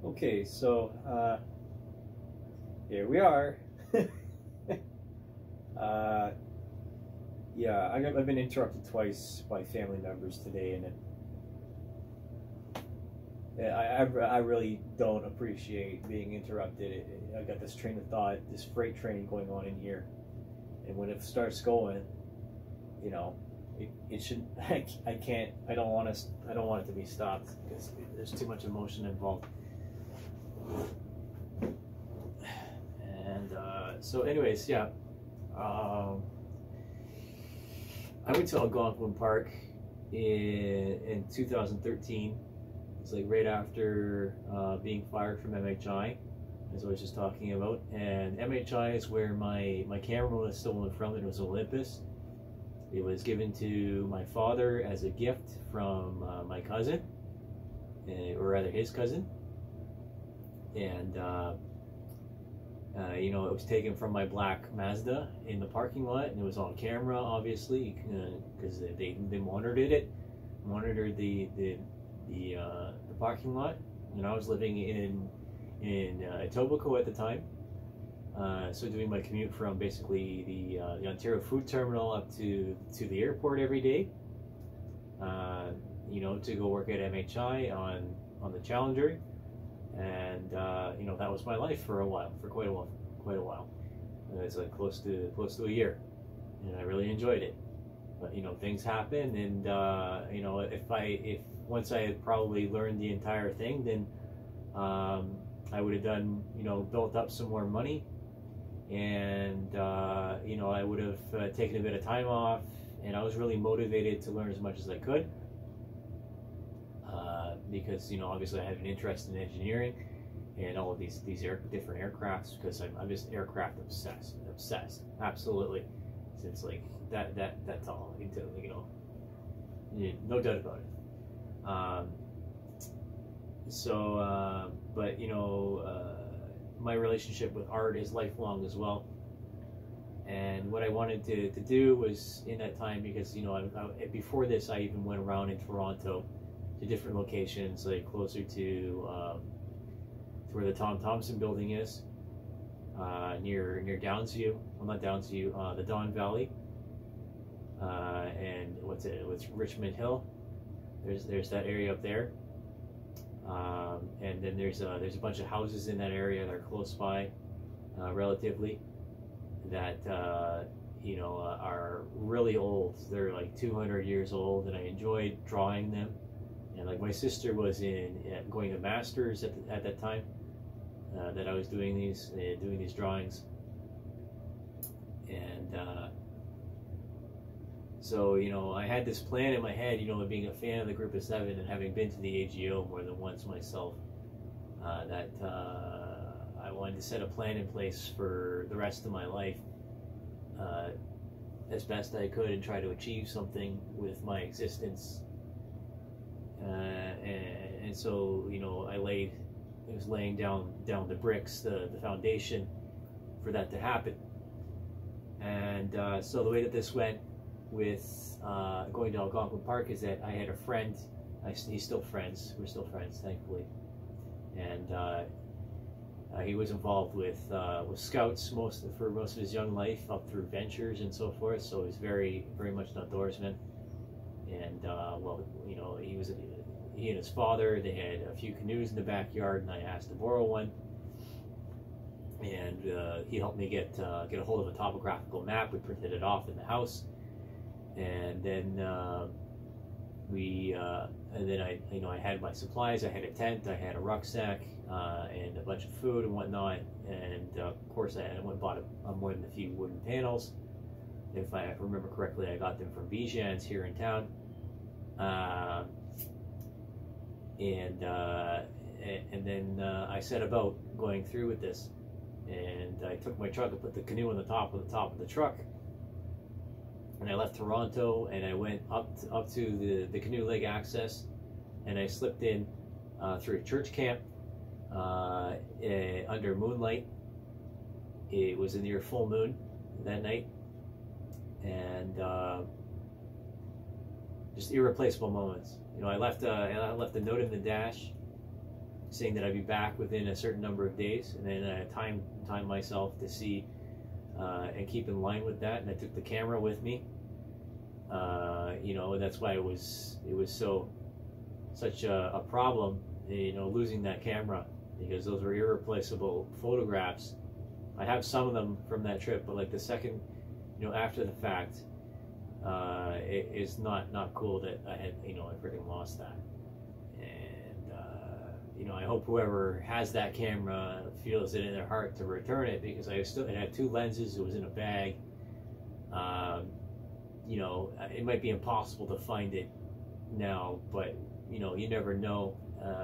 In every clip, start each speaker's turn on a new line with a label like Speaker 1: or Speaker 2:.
Speaker 1: Okay, so here we are. uh, yeah, I've been interrupted twice by family members today, and I really don't appreciate being interrupted. I got this train of thought, this freight train going on in here, and when it starts going, you know, it should. I can't. I don't want it to be stopped because there's too much emotion involved. And so anyways, yeah, I went to Algonquin Park in 2013. It's like right after being fired from MHI, as I was just talking about. And MHI is where my camera was stolen from. It was Olympus. It was given to my father as a gift from my cousin, or rather his cousin. And you know, it was taken from my black Mazda in the parking lot, and it was on camera, obviously, because they monitored the parking lot. And I was living in Etobicoke at the time, so doing my commute from basically the Ontario Food Terminal up to the airport every day. You know, to go work at MHI on the Challenger. And you know, that was my life for a while, for quite a while. It's like close to a year, and I really enjoyed it. But you know, things happen, and you know, if once I had probably learned the entire thing, then I would have done, you know, built up some more money, and you know, I would have taken a bit of time off, and I was really motivated to learn as much as I could. Because, you know, obviously I had an interest in engineering and all of these different aircrafts, because I'm just aircraft obsessed, absolutely. Since like that's all into, you know, no doubt about it. But you know, my relationship with art is lifelong as well. And what I wanted to do was, in that time, because, you know, before this I even went around in Toronto to different locations, like closer to where the Tom Thompson building is, near Downsview. Well, not Downsview, the Don Valley, and what's Richmond Hill. There's that area up there, and then there's a bunch of houses in that area that are close by, relatively, that you know, are really old. They're like 200 years old, and I enjoyed drawing them. And like my sister was going to masters at that time, that I was doing these drawings, and so, you know, I had this plan in my head, you know, being a fan of the Group of Seven and having been to the AGO more than once myself, that I wanted to set a plan in place for the rest of my life, as best I could, and try to achieve something with my existence. And so, you know, I was laying down the bricks, the foundation for that to happen. And so the way that this went with going to Algonquin Park is that I had a friend. He's still friends. We're still friends, thankfully. And he was involved with Scouts for most of his young life, up through Ventures and so forth. So he's very much an outdoorsman. And well, you know, he and his father, they had a few canoes in the backyard, and I asked to borrow one. And he helped me get a hold of a topographical map. We printed it off in the house, and then I had my supplies. I had a tent, I had a rucksack, and a bunch of food and whatnot. And of course, I went and bought more than a few wooden panels. If I remember correctly, I got them from Bijan's here in town. And then I set about going through with this, and I took my truck and put the canoe on the top of the truck, and I left Toronto, and I went up to the canoe leg access, and I slipped in through a church camp under moonlight. It was a near full moon that night, and just irreplaceable moments. You know, I left a note in the dash saying that I'd be back within a certain number of days, and then I time myself to see and keep in line with that. And I took the camera with me. You know, that's why it was such a problem, you know, losing that camera, because those were irreplaceable photographs. I have some of them from that trip, but like the second, you know, after the fact, it is not cool that I had, you know, I freaking lost that. And you know, I hope whoever has that camera feels it in their heart to return it, because it had 2 lenses. It was in a bag. You know, it might be impossible to find it now, but you know, you never know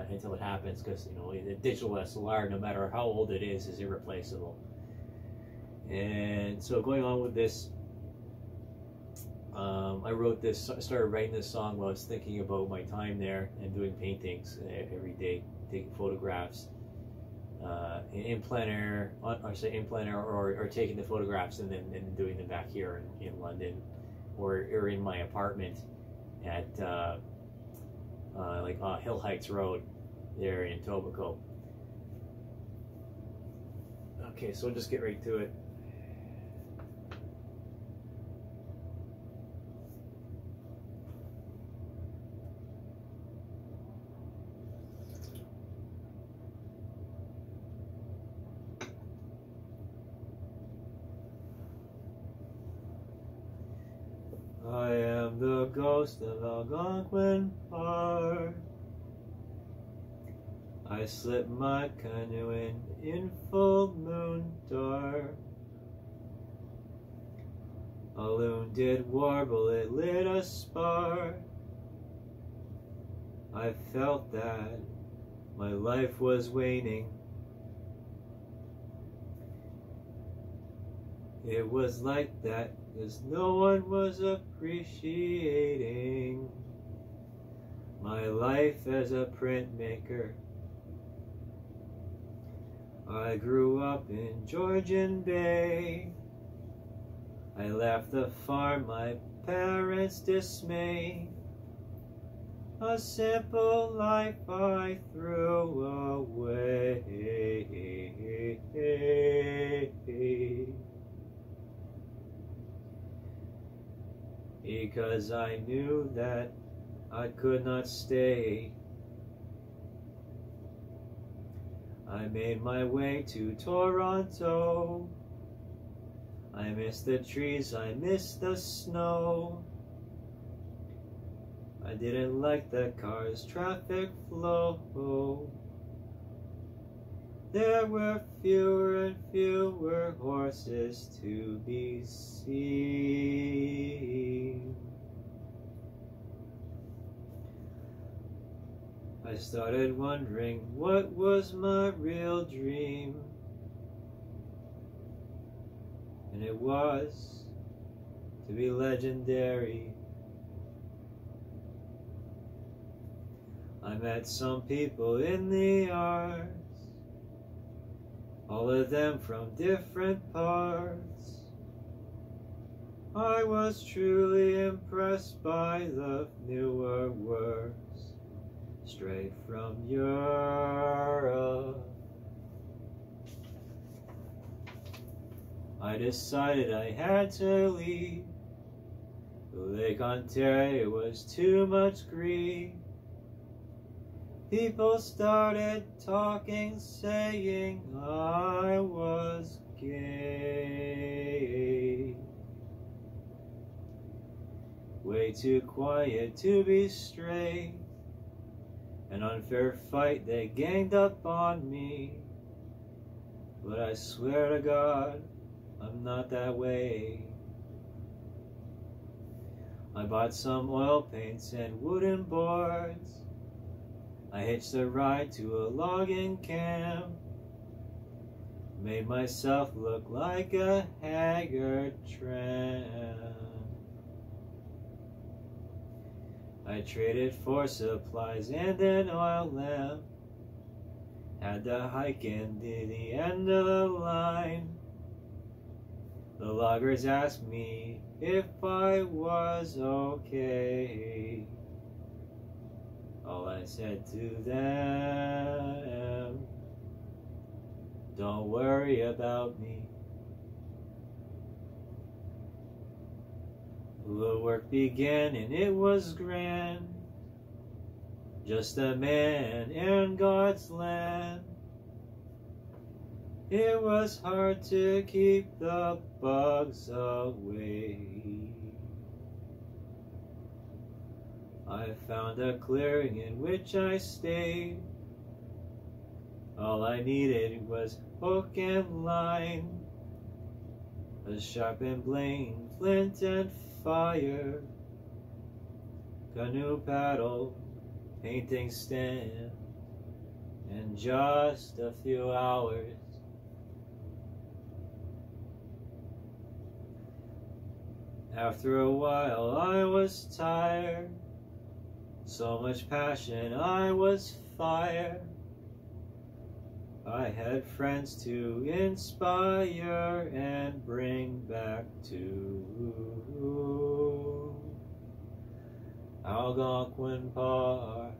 Speaker 1: until it happens, because you know, the digital SLR, no matter how old it is irreplaceable. And so going on with this, I started writing this song while I was thinking about my time there and doing paintings every day, taking photographs in plein air, or taking the photographs and then doing them back here in London, or in my apartment at Hill Heights Road there in Etobicoke. Okay, so we'll just get right to it. I am the ghost of Algonquin Park. I slipped my canoe in full moon dark. A loon did warble, it lit a spark. I felt that my life was waning. It was like that, 'cause no one was appreciating my life as a printmaker. I grew up in Georgian Bay. I left the farm, my parents' dismay. A simple life I threw away. Because I knew that I could not stay. I made my way to Toronto. I missed the trees, I missed the snow. I didn't like the car's traffic flow. There were fewer and fewer horses to be seen. I started wondering what was my real dream. And it was to be legendary. I met some people in the arts, all of them from different parts. I was truly impressed by the newer works, straight from Europe. I decided I had to leave. Lake Ontario was too much greed. People started talking, saying I was gay. Way too quiet to be straight. An unfair fight, they ganged up on me. But I swear to God, I'm not that way. I bought some oil paints and wooden boards. I hitched a ride to a logging camp. Made myself look like a haggard tramp. I traded for supplies and an oil lamp. Had to hike in to the end of the line. The loggers asked me if I was okay. All I said to them don't worry about me. The work began and it was grand, just a man in God's land. It was hard to keep the bugs away. I found a clearing in which I stayed. All I needed was hook and line, a sharpened blade, flint and fire, canoe paddle, painting stand, and just a few hours. After a while I was tired, so much passion, I was fire. I had friends to inspire and bring back to Algonquin Park.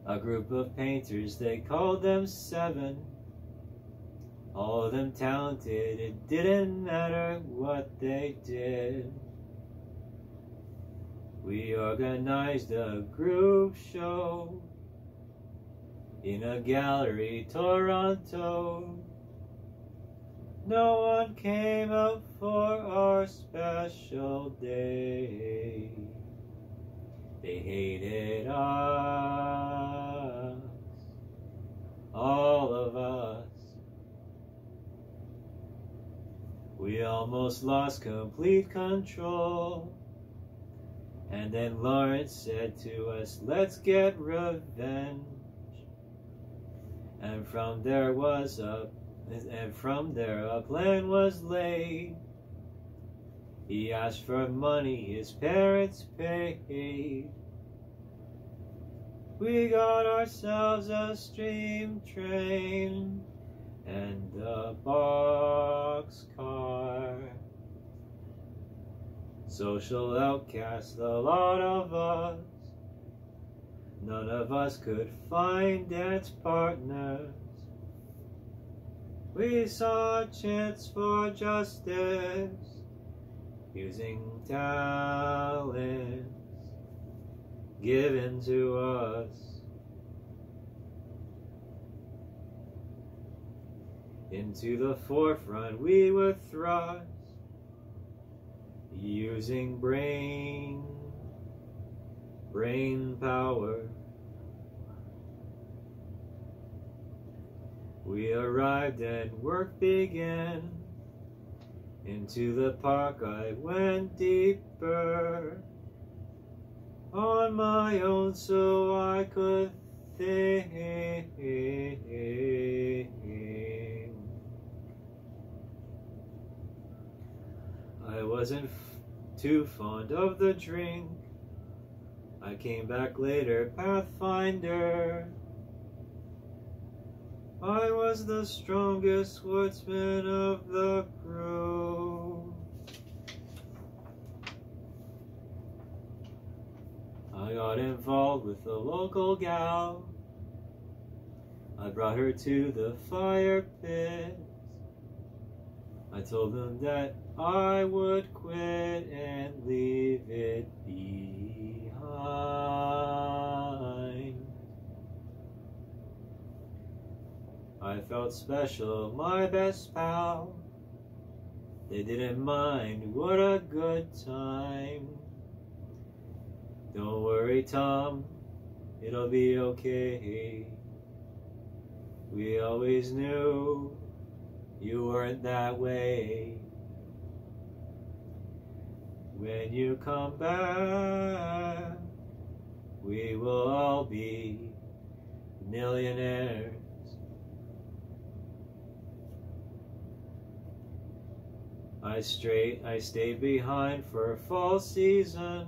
Speaker 1: A group of painters, they called them 7. All of them talented, it didn't matter what they did. We organized a group show in a gallery, Toronto. No one came out for our special day. They hated us, all of us. We almost lost complete control. And then Lawrence said to us, let's get revenge. And from there a plan was laid. He asked for money, his parents paid. We got ourselves a steam train and a boxcar. Social outcasts, a lot of us. None of us could find dance partners. We saw a chance for justice, using talents given to us. Into the forefront we were thrust, using brain power. We arrived and work began. Into the park I went deeper, on my own so I could think. I wasn't too fond of the drink. I came back later, Pathfinder. I was the strongest sportsman of the crew. I got involved with the local gal. I brought her to the fire pit. I told them that I would quit and leave it behind. I felt special, my best pal. They didn't mind, what a good time. Don't worry, Tom, it'll be okay. We always knew you weren't that way. When you come back, we will all be millionaires. I stayed behind for fall season.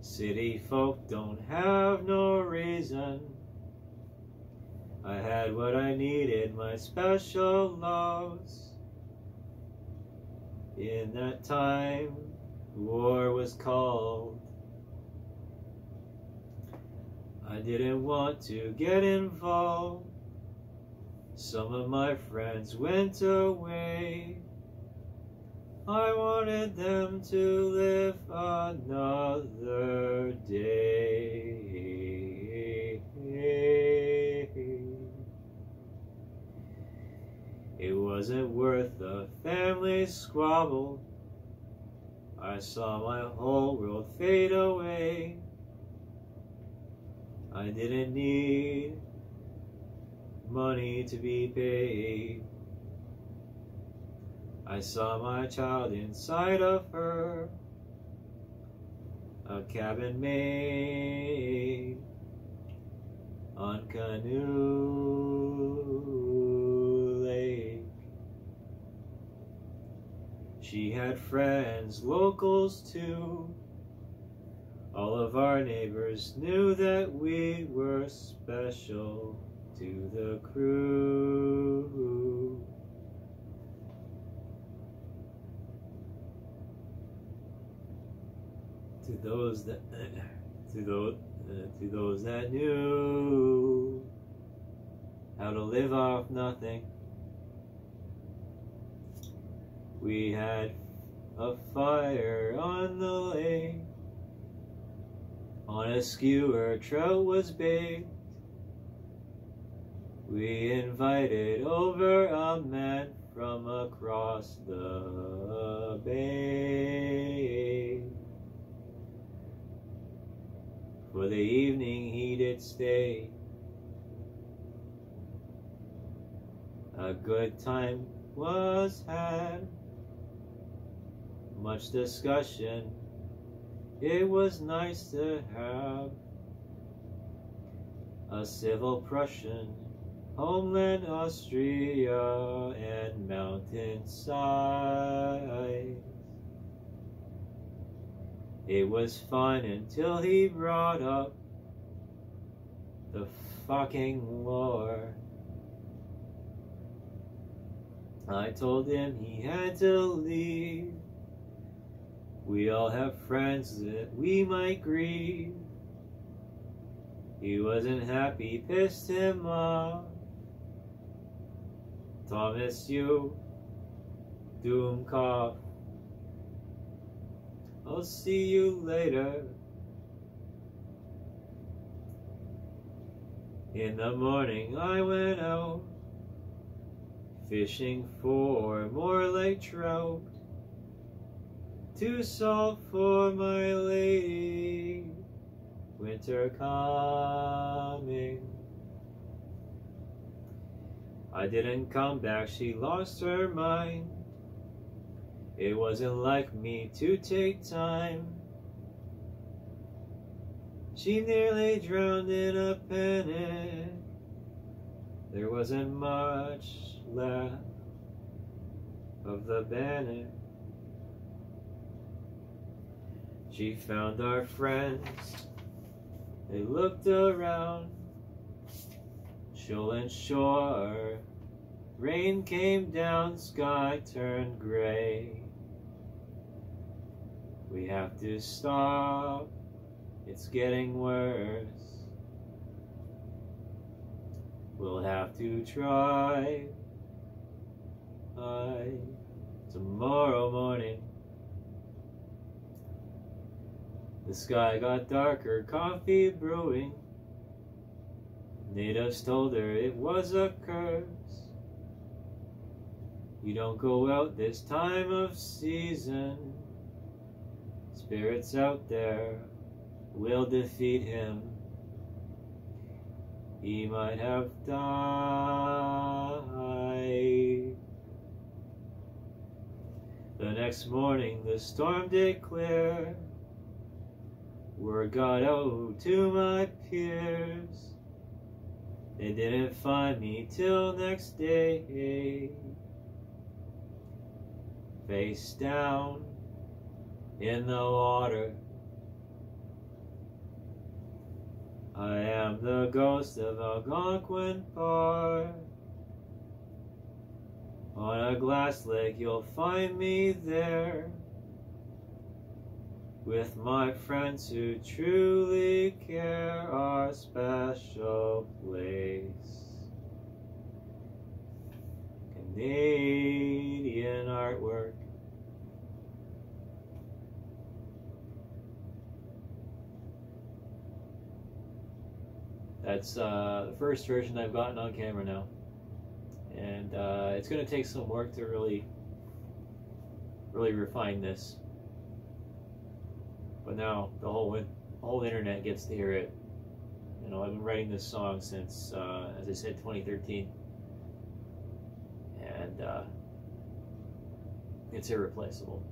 Speaker 1: City folk don't have no reason. I had what I needed, my special loves. In that time, war was called. I I didn't want to get involved. Some of my friends went away. I wanted them to live another day. It wasn't worth a family squabble. I saw my whole world fade away. I didn't need money to be paid. I saw my child inside of her, a cabin made on Canoe Lake. She had friends, locals too. All of our neighbors knew that we were special to the crew. To those that knew how to live off nothing, we had a fire on the lake. On a skewer, trout was baked. We invited over a man from across the bay. For the evening he did stay. A good time was had, much discussion. It was nice to have a civil Prussian, homeland Austria, and mountainside. It was fun until he brought up the fucking war. I told him he had to leave. We all have friends that we might grieve. He wasn't happy, pissed him off. Thomas, you Doomkopf, I'll see you later. In the morning I went out fishing for more lake trout, too salt for my lady, winter coming. I didn't come back, she lost her mind. It wasn't like me to take time. She nearly drowned in a panic. There wasn't much left of the bannock. She found our friends. They looked around, shoal and shore. Rain came down, sky turned gray. We have to stop, it's getting worse. We'll have to try tomorrow morning. The sky got darker, coffee brewing. Natives told her it was a curse. You don't go out this time of season. Spirits out there will defeat him. He might have died. The next morning the storm did clear. Word got out to my peers. They didn't find me till next day. Face down in the water. I am the ghost of Algonquin Park. On a glass lake you'll find me there, with my friends who truly care our spell. That's the first version I've gotten on camera now, and it's going to take some work to really refine this. But now the whole internet gets to hear it. You know, I've been writing this song since, as I said, 2013, and it's irreplaceable.